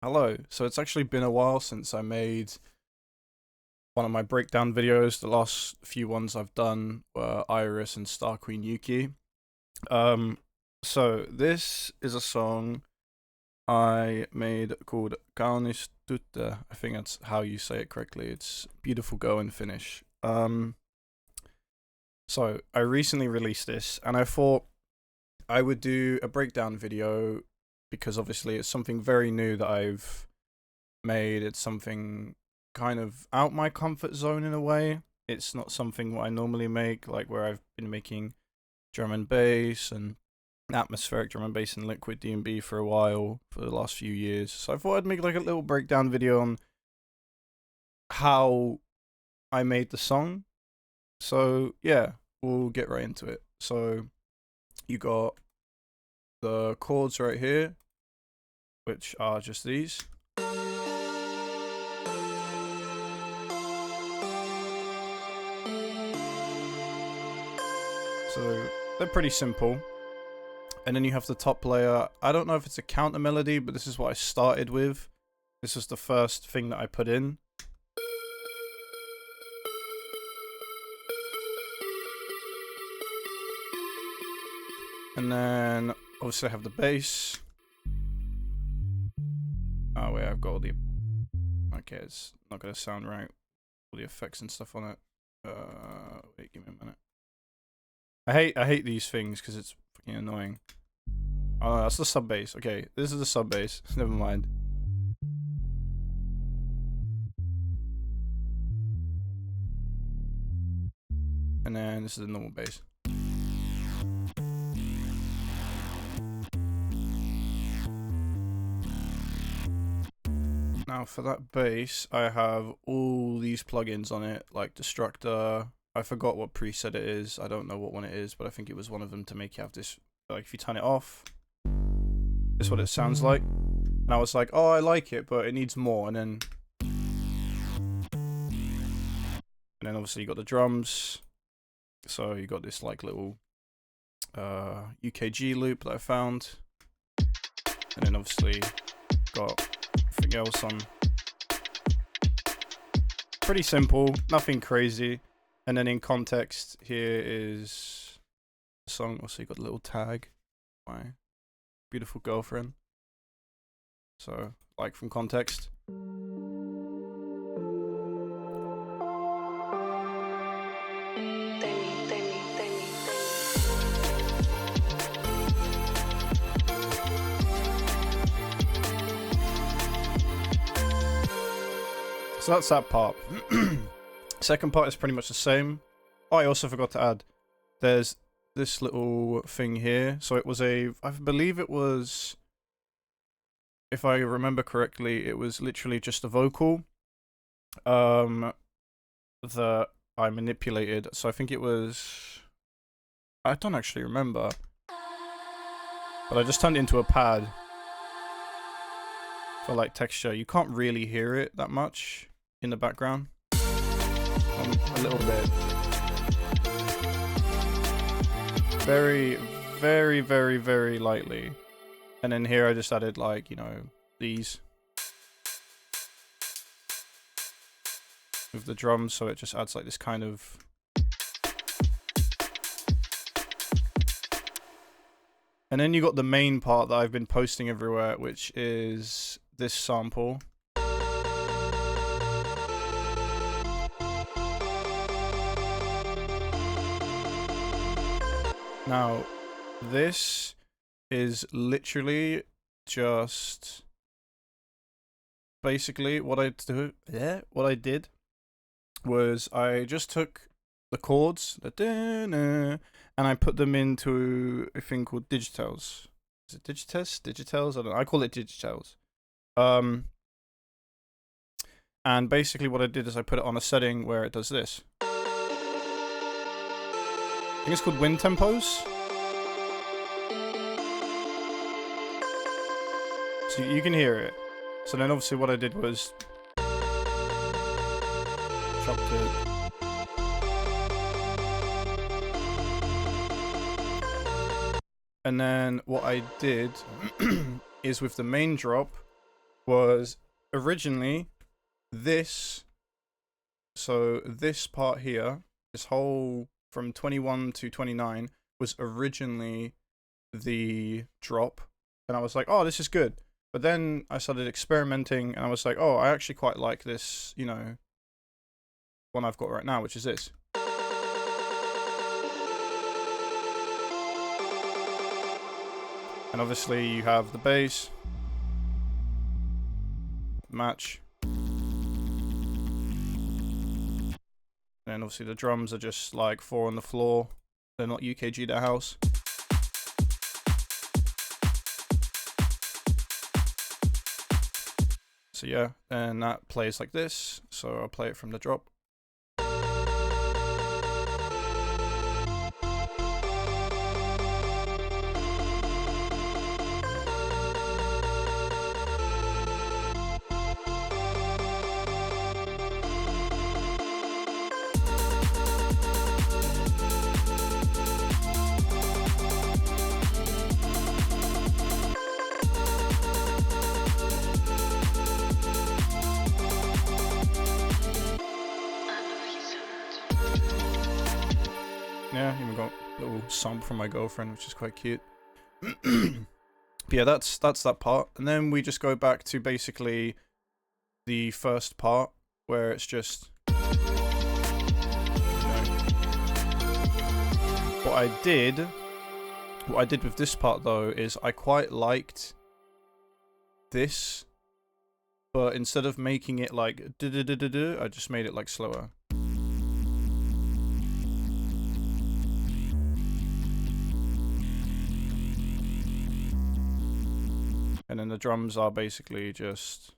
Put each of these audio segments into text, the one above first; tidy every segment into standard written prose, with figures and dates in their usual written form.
Hello. So it's actually been a while since I made one of my breakdown videos. The last few ones I've done were Iris and Star Queen Yuki. Um, so this is a song I made called Kaunis Tyttö. I think that's how you say it correctly. It's beautiful girl in Finnish. So I recently released this, and I thought I would do a breakdown video because obviously it's something very new that I've made. It's something kind of out my comfort zone in a way. It's not something what I normally make, like where I've been making drum and bass and atmospheric drum and bass and liquid D&B for a while, for the last few years. So I thought I'd make like a little breakdown video on how I made the song. So yeah, we'll get right into it. So you got the chords right here, which are just these. So they're pretty simple. And then you have the top layer. I don't know if it's a counter melody, but this is what I started with. This was the first thing that I put in. And then obviously I have the bass. Oh wait, I've got all the... Okay, it's not gonna sound right. All the effects and stuff on it. Wait, give me a minute. I hate these things because it's fucking annoying. Oh no, that's the sub bass. Okay, this is the sub bass. Never mind. And then this is the normal bass. Now for that bass, I have all these plugins on it, like Destructor. I forgot what preset it is. I don't know what one it is, but I think it was one of them to make you have this, like if you turn it off, this is what it sounds like. And I was like, oh, I like it, but it needs more. And then obviously you got the drums. So you got this like little UKG loop that I found. And then obviously got everything else on. Pretty simple, nothing crazy. And then in context, here is the song. Also, you got a little tag, my beautiful girlfriend. So, like from context. So that's that part. Second part is pretty much the same. Oh, I also forgot to add, there's this little thing here. So it was I believe it was, if I remember correctly, it was literally just a vocal that I manipulated. So I think it was, I don't actually remember, but I just turned it into a pad for like texture. You can't really hear it that much in the background. A little bit. Very, very, very, very lightly. And then here I just added like, you know, these. With the drums, so it just adds like this kind of... And then you got the main part that I've been posting everywhere, which is this sample. Now, this is literally just basically what I did was I just took the chords, and I put them into a thing called Digitals. Is it Digitals? I don't know. I call it Digitals. And basically what I did is I put it on a setting where it does this. I think it's called wind tempos. So you can hear it. So then obviously what I did was chopped it. And then what I did is with the main drop, was originally this. So this part here, this whole from 21 to 29 was originally the drop, and I was like, oh, this is good. But then I started experimenting, and I was like, oh, I actually quite like this, you know, one I've got right now, which is this. And obviously you have the bass, match, and obviously the drums are just like 4 on the floor. They're not UKG their house. So yeah, and that plays like this. So I'll play it from the drop. Yeah, even got a little song from my girlfriend, which is quite cute. But yeah, that's that part. And then we just go back to basically the first part, where it's just, you know, what I did with this part though is I quite liked this, but instead of making it like I just made it like slower. And then the drums are basically just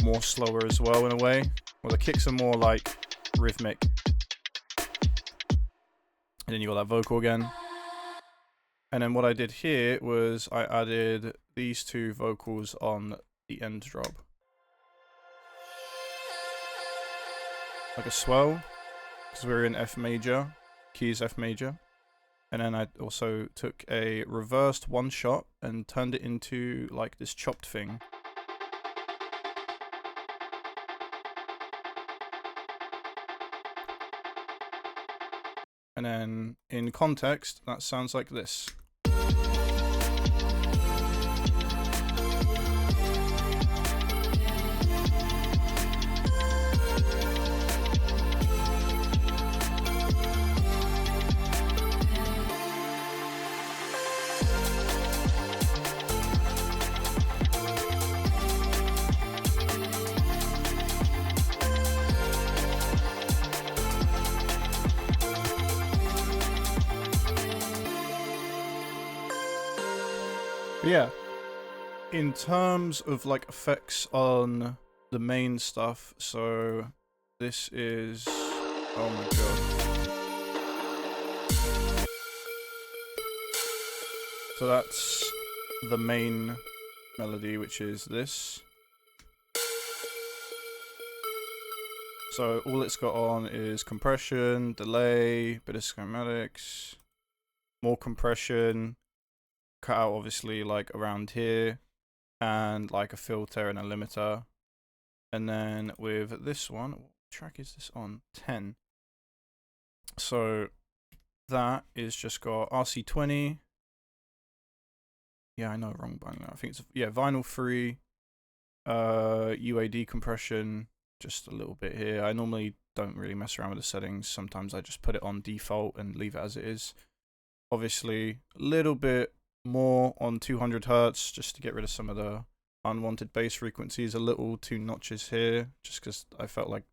more slower as well in a way. Well, the kicks are more like rhythmic. And then you got that vocal again. And then what I did here was I added these 2 vocals on the end drop. Like a swell, because we're in F major, key is F major. And then I also took a reversed 1-shot and turned it into like this chopped thing. And then in context, that sounds like this. But yeah, in terms of like effects on the main stuff, so this is, oh my god. So that's the main melody, which is this. So all it's got on is compression, delay, bit of schematics, more compression, cut out obviously like around here, and like a filter and a limiter. And then with this one, what track is this on? 10. So that is just got RC20. Yeah, I know, wrong button. I think it's, yeah, vinyl free, UAD compression, just a little bit here. I normally don't really mess around with the settings. Sometimes I just put it on default and leave it as it is. Obviously, a little bit more on 200 Hertz just to get rid of some of the unwanted bass frequencies. A little 2 notches here, just because I felt like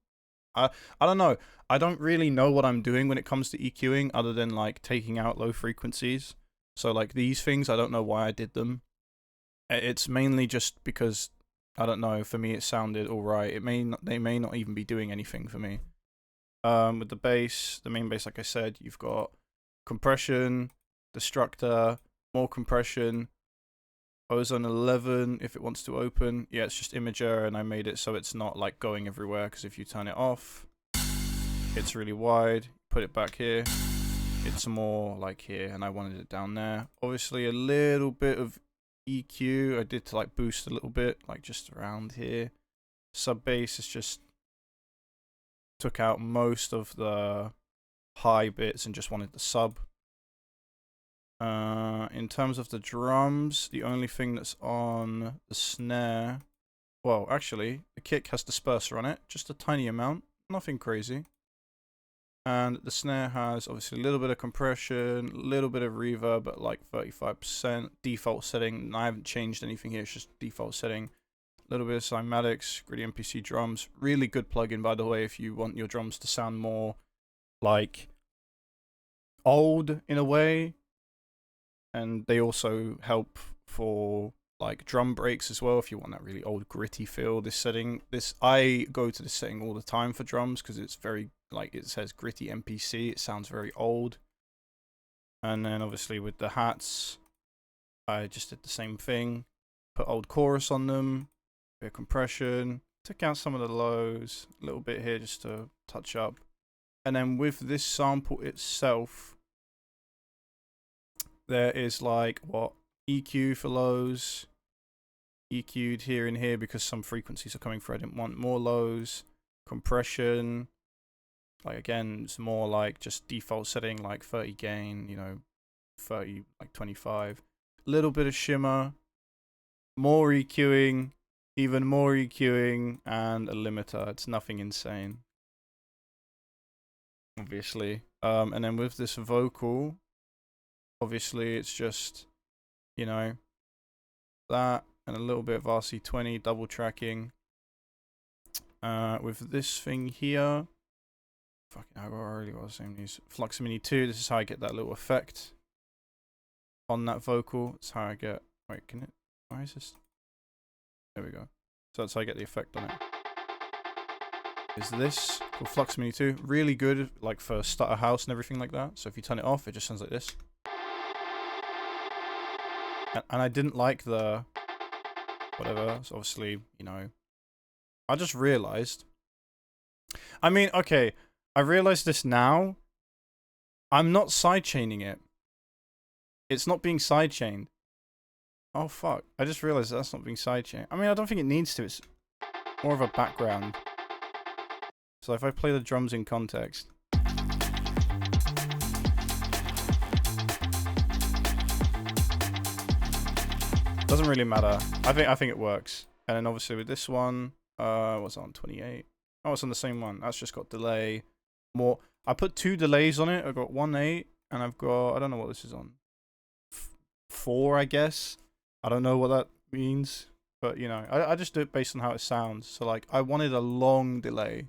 I don't know. I don't really know what I'm doing when it comes to EQing, other than like taking out low frequencies. So like these things, I don't know why I did them. It's mainly just because I don't know. For me, it sounded all right. They may not even be doing anything for me. With the bass, the main bass, like I said, you've got compression, destructor, more compression, ozone 11 if it wants to open. Yeah, it's just imager, and I made it so it's not like going everywhere, because if you turn it off, it's really wide. Put it back here. it's more like here, and I wanted it down there. Obviously, a little bit of EQ. I did to like boost a little bit, like just around here. Sub bass is just took out most of the high bits and just wanted the sub. In terms of the drums, the only thing that's on the snare, well, actually, the kick has disperser on it, just a tiny amount, nothing crazy. And the snare has obviously a little bit of compression, a little bit of reverb at like 35%, default setting. I haven't changed anything here, it's just default setting. A little bit of cymatics, Gritty MPC drums. Really good plugin, by the way, if you want your drums to sound more like old in a way. And they also help for like drum breaks as well, if you want that really old gritty feel. This setting, I go to this setting all the time for drums because it's very, like it says Gritty MPC, it sounds very old. And then obviously with the hats, I just did the same thing, put old chorus on them, bit of compression, took out some of the lows, a little bit here just to touch up. And then with this sample itself, there is like what, EQ for lows, EQ'd here and here because some frequencies are coming through. I didn't want more lows, compression, like again, it's more like just default setting, like 30 gain, you know, 30, like 25. Little bit of shimmer, more EQing, even more EQing, and a limiter. It's nothing insane, obviously. And then with this vocal, obviously it's just, you know, that and a little bit of RC20 double tracking. With this thing here, fucking, I already got the same news. Flux Mini 2, this is how I get that little effect on that vocal. That's how I get, wait, can it, why is this? There we go. So that's how I get the effect on it. Is this called Flux Mini 2. Really good, like for stutter house and everything like that. So if you turn it off, it just sounds like this. And I didn't like the whatever. So obviously, you know, I just realized. I mean, okay, I realized this now. I'm not sidechaining it. It's not being sidechained. Oh fuck! I just realized that's not being sidechained. I mean, I don't think it needs to. It's more of a background. So if I play the drums in context. Doesn't really matter. I think it works. And then obviously with this one, what's it on 28? Oh, it's on the same one. That's just got delay. More. I put 2 delays on it. I've got 1.8 and I've got, I don't know what this is on. 4, I guess. I don't know what that means, but you know, I just do it based on how it sounds. So like, I wanted a long delay.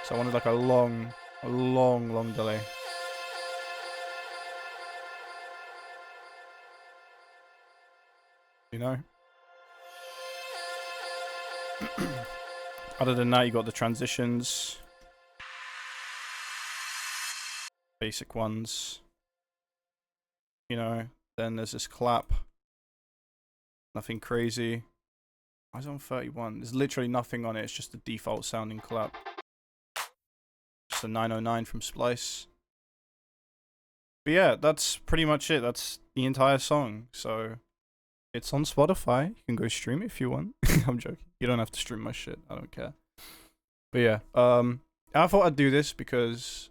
So I wanted like a long delay. You know? Other than that, you got the transitions. Basic ones. You know, then there's this clap. Nothing crazy. I was on 31. There's literally nothing on it. It's just the default sounding clap. Just a 909 from Splice. But yeah, that's pretty much it. That's the entire song. So it's on Spotify. You can go stream it if you want. I'm joking. You don't have to stream my shit. I don't care. But yeah, I thought I'd do this because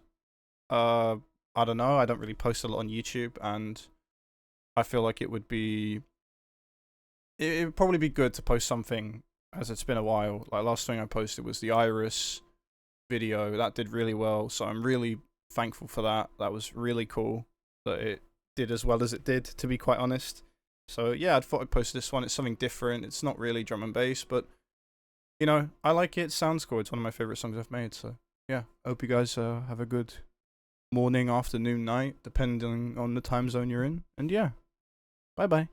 I don't know. I don't really post a lot on YouTube, and I feel like it would probably be good to post something, as it's been a while. Like last thing I posted was the Iris video. That did really well, so I'm really thankful for that. That was really cool that it did as well as it did, to be quite honest. So yeah, I thought I'd post this one. It's something different. It's not really drum and bass, but you know, I like it. It sounds cool. It's one of my favorite songs I've made. So yeah, I hope you guys have a good morning, afternoon, night, depending on the time zone you're in. And yeah, bye bye.